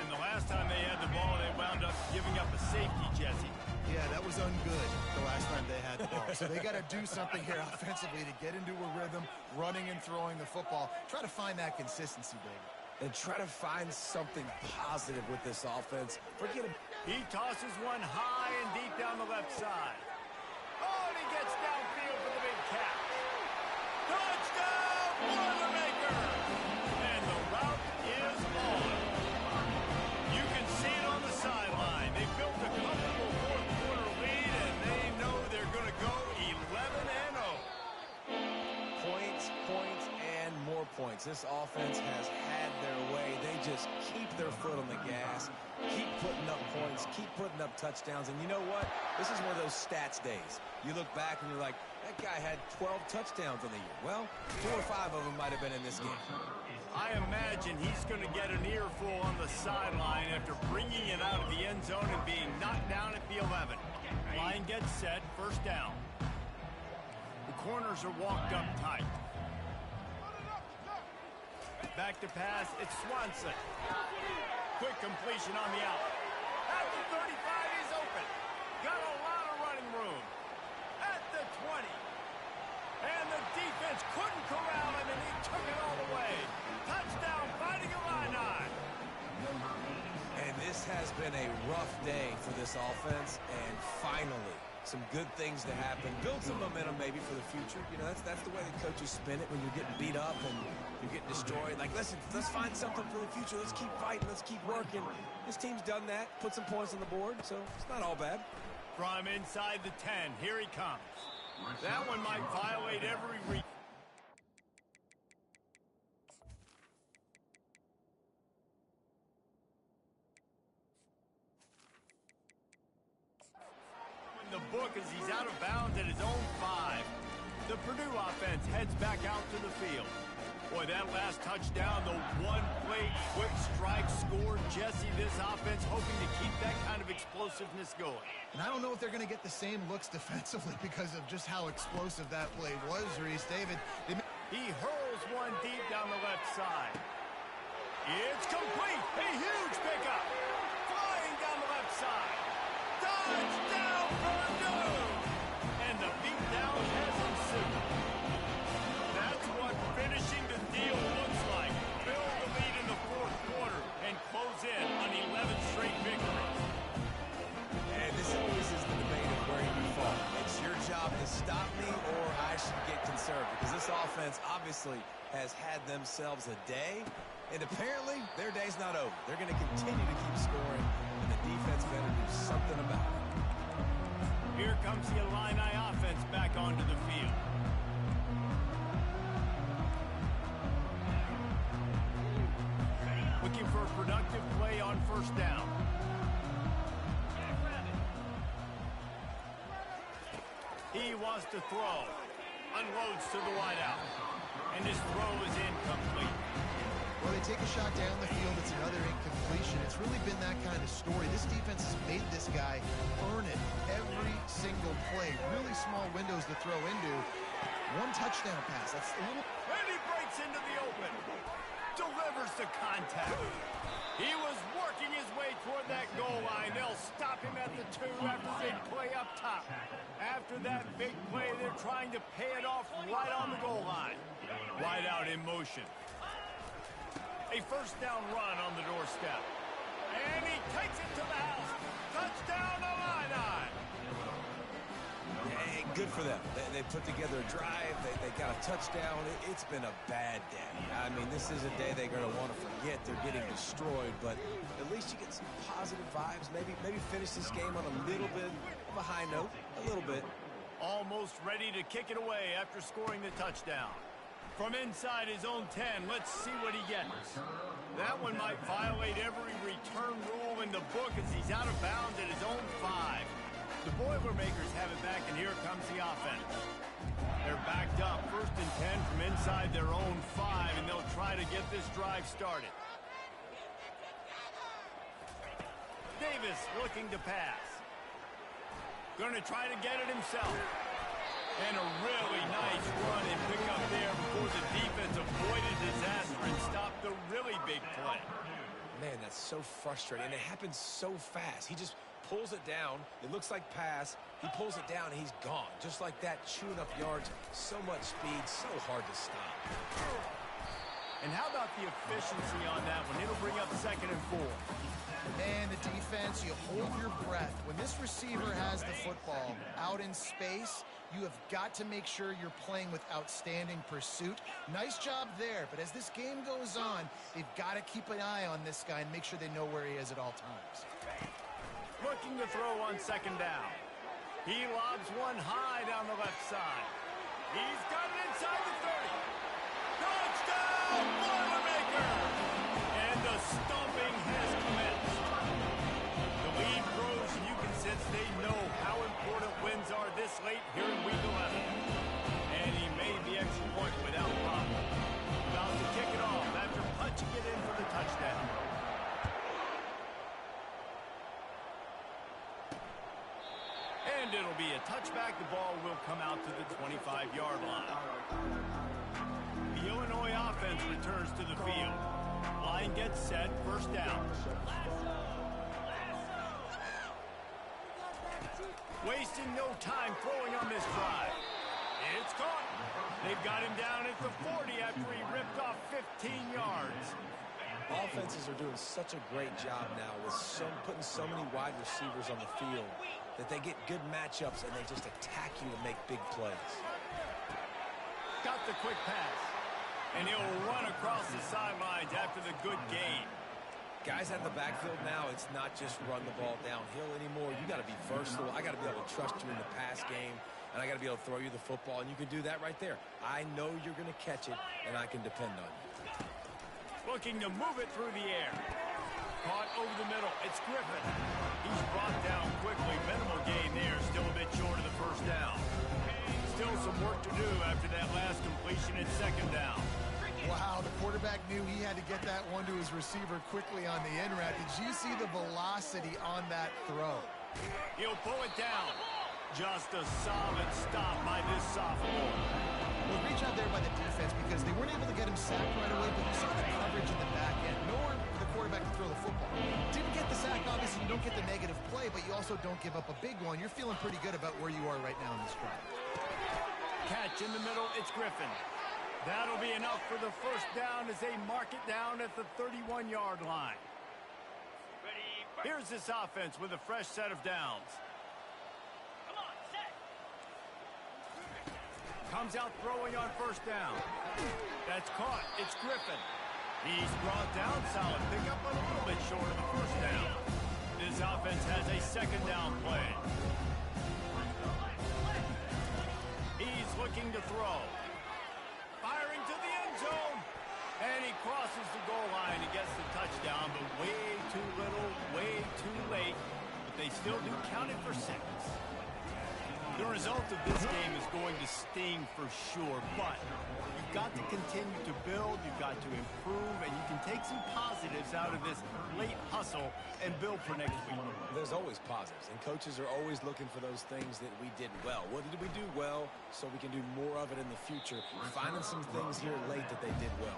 And the last time they had the ball, they wound up giving up a safety, Jesse. Yeah, that was ungood the last time they had the ball. So they got to do something here offensively to get into a rhythm, running and throwing the football. Try to find that consistency, baby. And try to find something positive with this offense. Forget it. He tosses one high and deep down the left side. Oh, and he gets downfield for the big catch. Touchdown, Boilermakers! And the route is on. You can see it on the sideline. They built a comfortable 4th quarter lead, and they know they're going to go 11-0. Points, points, and more points. This offense has had their way. They just keep their foot on the gas, keep putting up points, keep putting up touchdowns. And you know what? This is one of those stats days. You look back and you're like, that guy had 12 touchdowns on the year. Well, 4 or 5 of them might have been in this game. I imagine he's going to get an earful on the sideline after bringing it out of the end zone and being knocked down at the 11. Line gets set, first down. The corners are walked up tight. Back to pass, it's Swanson. Quick completion on the out. At the 35, he's open. Got a lot of running room. At the 20. And the defense couldn't corral This has been a rough day for this offense, and finally, some good things to happen. Build some momentum maybe for the future. You know, that's the way the coaches spin it when you're getting beat up and you're getting destroyed. Like, listen, let's find something for the future. Let's keep fighting. Let's keep working. This team's done that, put some points on the board, so it's not all bad. From inside the 10, here he comes. That one might violate every the book as he's out of bounds at his own 5. The Purdue offense heads back out to the field. Boy, that last touchdown, the one-play quick strike score. Jesse, this offense hoping to keep that kind of explosiveness going. And I don't know if they're going to get the same looks defensively because of just how explosive that play was, Reese. David. He hurls one deep down the left side. It's complete. A huge pickup. Flying down the left side. Touchdown, Purdue! And the beatdown has ensued. That's what finishing the deal looks like. Build the lead in the fourth quarter and close in on 11 straight victories. And this always is the debate of where you fall. It's your job to stop me or I should get conservative, because this offense obviously has had themselves a day, and apparently their day's not over. They're going to continue to keep scoring, and the defense better do something about it. Here comes the Illini offense back onto the field. Looking for a productive play on first down. He wants to throw. Unloads to the wideout. And his throw is incomplete. Well, they take a shot down the field. It's another incompletion. It's really been that kind of story. This defense has made this guy earn it every single play. Really small windows to throw into. One touchdown pass. That's a little... And he breaks into the open. Delivers the contact. He was working his way toward that goal line. They'll stop him at the 2 after the big play up top. After that big play, they're trying to pay it off right on the goal line. Wide out in motion. A first down run on the doorstep. And he takes it to the house. Touchdown, Illini. Hey, good for them. They put together a drive. They got a touchdown. It's been a bad day. I mean, this is a day they're going to want to forget. They're getting destroyed, but at least you get some positive vibes. Maybe finish this game on a little bit of a high note. A little bit. Almost ready to kick it away after scoring the touchdown. From inside his own 10, let's see what he gets. That one might violate every return rule in the book as he's out of bounds at his own 5. The Boilermakers have it back, and here comes the offense. They're backed up, 1st and 10 from inside their own 5, and they'll try to get this drive started. Davis looking to pass. Going to try to get it himself. And a really nice run and pick up there before the defense avoided disaster and stopped the really big play. Man, that's so frustrating, and it happens so fast. He just pulls it down. It looks like pass. He pulls it down, and he's gone. Just like that, chewing up yards. So much speed, so hard to stop. And how about the efficiency on that one? It'll bring up 2nd and 4. And the defense, you hold your breath. When this receiver has the football out in space, you have got to make sure you're playing with outstanding pursuit. Nice job there, but as this game goes on, they've got to keep an eye on this guy and make sure they know where he is at all times. Looking to throw on 2nd down. He lobs one high down the left side. He's got it inside the 30. Touchdown, Boilermakers! And the stomping has commenced. The lead grows, and you can sense they know how important wins are this late here in Week 11. And he made the extra point without problem. About to kick it off after punching it in for the touchdown. And it'll be a touchback. The ball will come out to the 25-yard line. The Illinois offense returns to the field. Line gets set, 1st down. Wasting no time throwing on this drive. It's caught. They've got him down at the 40 after he ripped off 15 yards. Offenses are doing such a great job now with putting so many wide receivers on the field that they get good matchups and they just attack you to make big plays. Got the quick pass. And he'll run across the sidelines after the good gain. Guys out of the backfield now, it's not just run the ball downhill anymore. You got to be versatile. I got to be able to trust you in the pass game, and I got to be able to throw you the football, and you can do that right there. I know you're going to catch it, and I can depend on you. Looking to move it through the air. Caught over the middle. It's Griffin. He's brought down quickly. Minimal gain there. Still a bit short of the first down. Still some work to do after that last completion at second down. Wow, the quarterback knew he had to get that one to his receiver quickly on the in route. Did you see the velocity on that throw? He'll pull it down. Just a solid stop by this sophomore. Well, great job there by the defense because they weren't able to get him sacked right away, but you saw the coverage in the back end. Nowhere for the quarterback to throw the football. Didn't get the sack, obviously you don't get the negative play, but you also don't give up a big one. You're feeling pretty good about where you are right now in this drive. Catch in the middle, it's Griffin. That'll be enough for the first down as they mark it down at the 31-yard line. Here's this offense with a fresh set of downs. Comes out throwing on first down. That's caught. It's Griffin. He's brought down. Solid pickup, but a little bit short of the first down. This offense has a second down play. He's looking to throw. Firing to the end zone. And he crosses the goal line and gets the touchdown, but way too little, way too late. But they still do count it for 6. The result of this game is going to sting for sure, but you've got to continue to build, you've got to improve, and you can take some positives out of this late hustle and build for next week. There's always positives, and coaches are always looking for those things that we did well. What did we do well so we can do more of it in the future? Finding some things here late that they did well.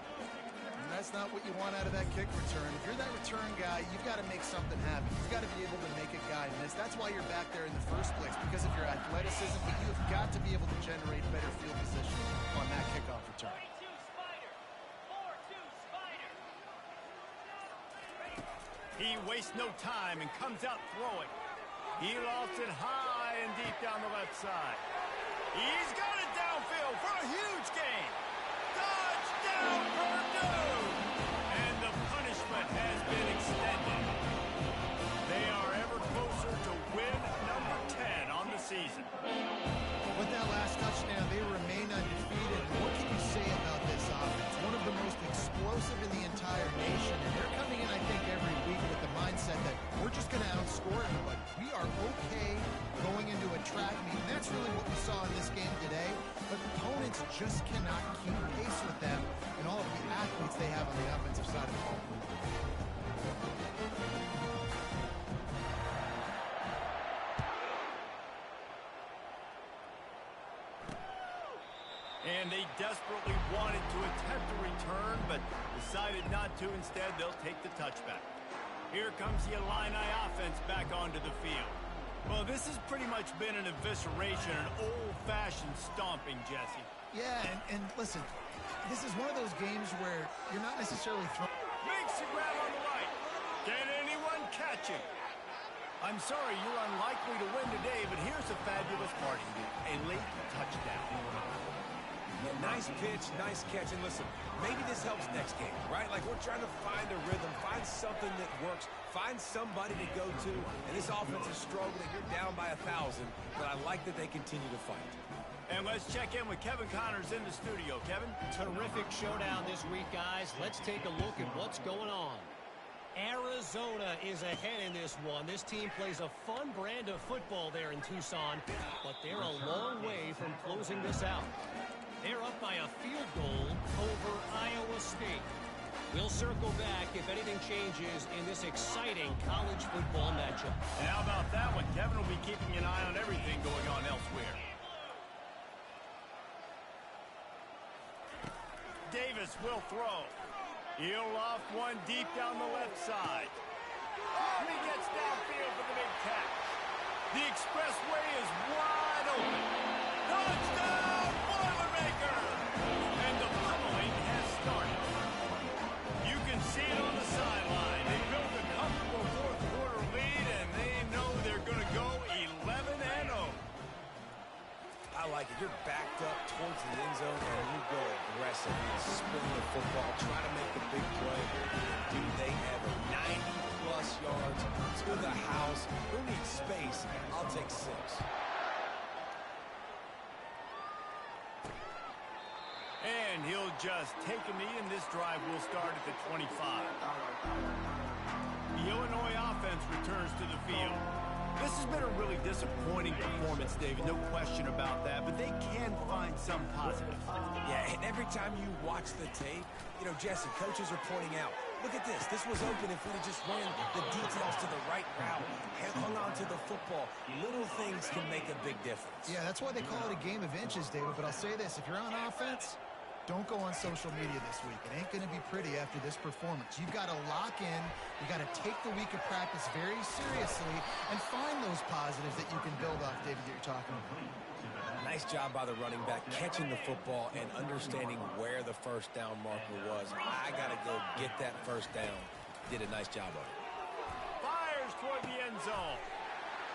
And that's not what you want out of that kick return. If you're that return guy, you've got to make something happen. You've got to be able to make a guy miss. That's why you're back there in the first place, because of your athleticism, but you have got to be able to generate better field position on that kickoff return. He wastes no time and comes out throwing. He lofts it high and deep down the left side. He's got it downfield for a huge gain. Touchdown, Purdue! And the punishment has been extended. They are ever closer to win number 10 on the season. With that last touchdown, they remain undefeated. What can you say about this offense? One of the most explosive in the entire nation. And they're coming in, I think, every week with the mindset that we're just going to outscore everybody. We are okay going into a track meet. And that's really what we saw in this game today. But opponents just cannot keep pace with them and all of the athletes they have on the offensive side of the ball. And they desperately wanted to attempt a return, but decided not to. Instead, they'll take the touchback. Here comes the Illini offense back onto the field. Well, this has pretty much been an evisceration, an old-fashioned stomping, Jesse. Yeah, and listen, this is one of those games where you're not necessarily throwing. Makes the grab on the right. Can anyone catch him? I'm sorry, you're unlikely to win today, but here's a fabulous parting gift, a late touchdown. Yeah, nice pitch, nice catch, and listen, maybe this helps next game, right? Like we're trying to find a rhythm, find something that works, find somebody to go to, and this offense is struggling. You're down by 1,000, but I like that they continue to fight. And let's check in with Kevin Connors in the studio. Kevin? Terrific showdown this week, guys. Let's take a look at what's going on. Arizona is ahead in this one. This team plays a fun brand of football there in Tucson, but they're a long way from closing this out. They're up by a field goal over Iowa State. We'll circle back if anything changes in this exciting college football matchup. And how about that one? Kevin will be keeping an eye on everything going on elsewhere. Davis will throw. He'll loft one deep down the left side. Oh, he gets downfield for the big catch. The expressway is wide open. Touchdown, Boilermaker! And the pummeling has started. You can see it on the said, spin the football, try to make the big play. Do they ever? 90-plus yards to the house. Who needs space? I'll take 6. And he'll just take a knee, and this drive will start at the 25. The Illinois offense returns to the field. This has been a really disappointing performance, David, no question about that, but they can find some positives. Yeah, and every time you watch the tape, you know, Jesse, coaches are pointing out, look at this. This was open if we'd have just ran the details to the right route, hung on to the football. Little things can make a big difference. Yeah, that's why they call it a game of inches, David, but I'll say this. If you're on offense, don't go on social media this week. It ain't going to be pretty after this performance. You've got to lock in. You got to take the week of practice very seriously and find those positives that you can build off, David, that you're talking about. Nice job by the running back, catching the football and understanding where the first down marker was. I got to go get that first down. Did a nice job of it. Fires toward the end zone.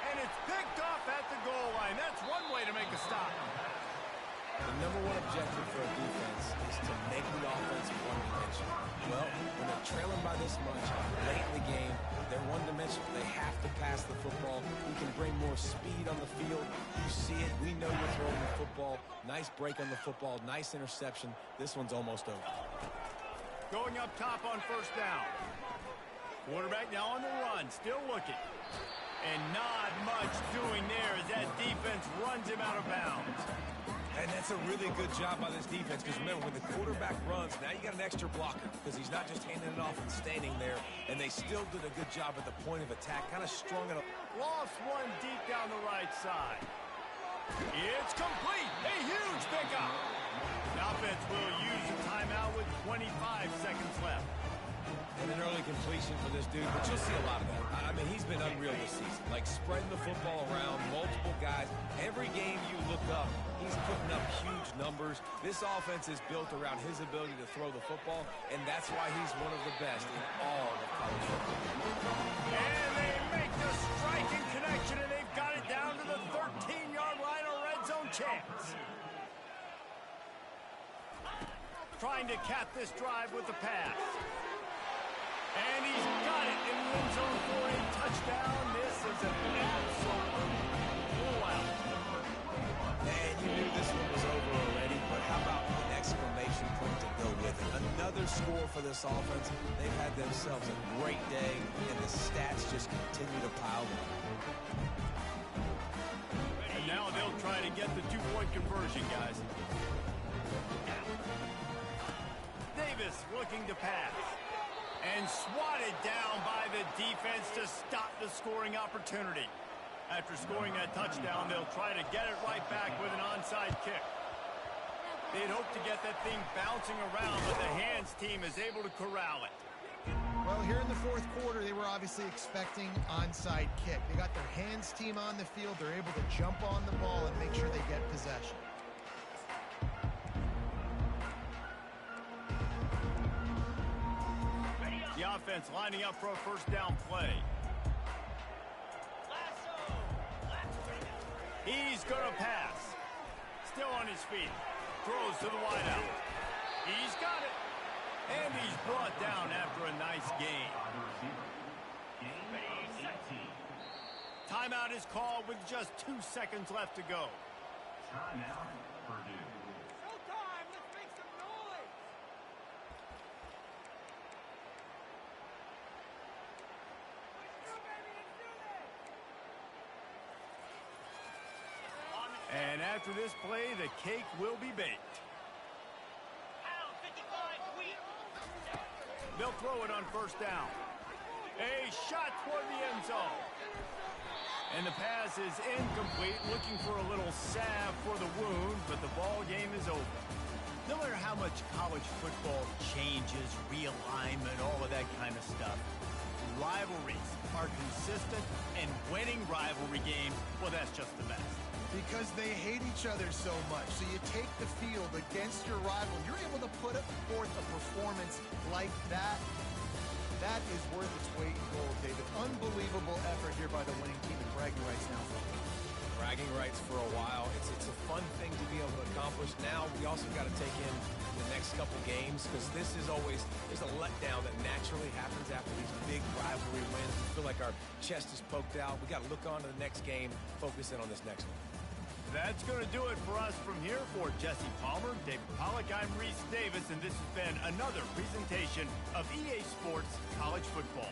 And it's picked off at the goal line. That's one way to make a stop. The number one objective for a defense is to make the offense one-dimensional. Well, when they're trailing by this much, late in the game, they're one-dimensional. They have to pass the football. We can bring more speed on the field. You see it. We know you're throwing the football. Nice break on the football. Nice interception. This one's almost over. Going up top on first down. Quarterback now on the run, still looking. And not much doing there as that defense runs him out of bounds. And that's a really good job by this defense, because remember, when the quarterback runs, now you got an extra blocker, because he's not just handing it off and standing there, and they still did a good job at the point of attack, kind of strung it up. Lost one deep down the right side. It's complete. A huge pickup. The offense will use a timeout with 25 seconds left. And an early completion for this dude, but you'll see a lot of that. I mean, he's been unreal this season. Like, spreading the football around, multiple guys. Every game you look up, he's putting up huge numbers. This offense is built around his ability to throw the football, and that's why he's one of the best in all of college football. And they make the striking connection, and they've got it down to the 13-yard line, a red zone chance. Trying to cap this drive with the pass. And he's got it in the end zone for a touchdown. This is an absolute blowout. And you knew this one was over already, but how about an exclamation point to go with it? Another score for this offense. They've had themselves a great day, and the stats just continue to pile up. And now they'll try to get the two-point conversion, guys. Davis looking to pass. And swatted down by the defense to stop the scoring opportunity. After scoring that touchdown, they'll try to get it right back with an onside kick. They'd hope to get that thing bouncing around, but the hands team is able to corral it. Well, here in the fourth quarter, they were obviously expecting onside kick. They got their hands team on the field. They're able to jump on the ball and make sure they get possession. The offense lining up for a first down play. He's going to pass. Still on his feet. Throws to the wideout. He's got it. And he's brought down after a nice gain. Timeout is called with just 2 seconds left to go. Timeout, Purdue. And after this play, the cake will be baked. They'll throw it on first down. A shot toward the end zone. And the pass is incomplete, looking for a little salve for the wound, but the ball game is over. No matter how much college football changes, realignment, all of that kind of stuff, rivalries are consistent, and winning rivalry games, well, that's just the best. Because they hate each other so much. So you take the field against your rival. You're able to put forth a performance like that. That is worth its weight in gold, David. Unbelievable effort here by the winning team, and bragging rights now. Bragging rights for a while. It's a fun thing to be able to accomplish. Now we also got to take in the next couple games, because this is always, there's a letdown that naturally happens after these big rivalry wins. We feel like our chest is poked out. We got to look on to the next game, focus in on this next one. That's going to do it for us from here. For Jesse Palmer, Dave Pollack, I'm Reese Davis, and this has been another presentation of EA Sports College Football.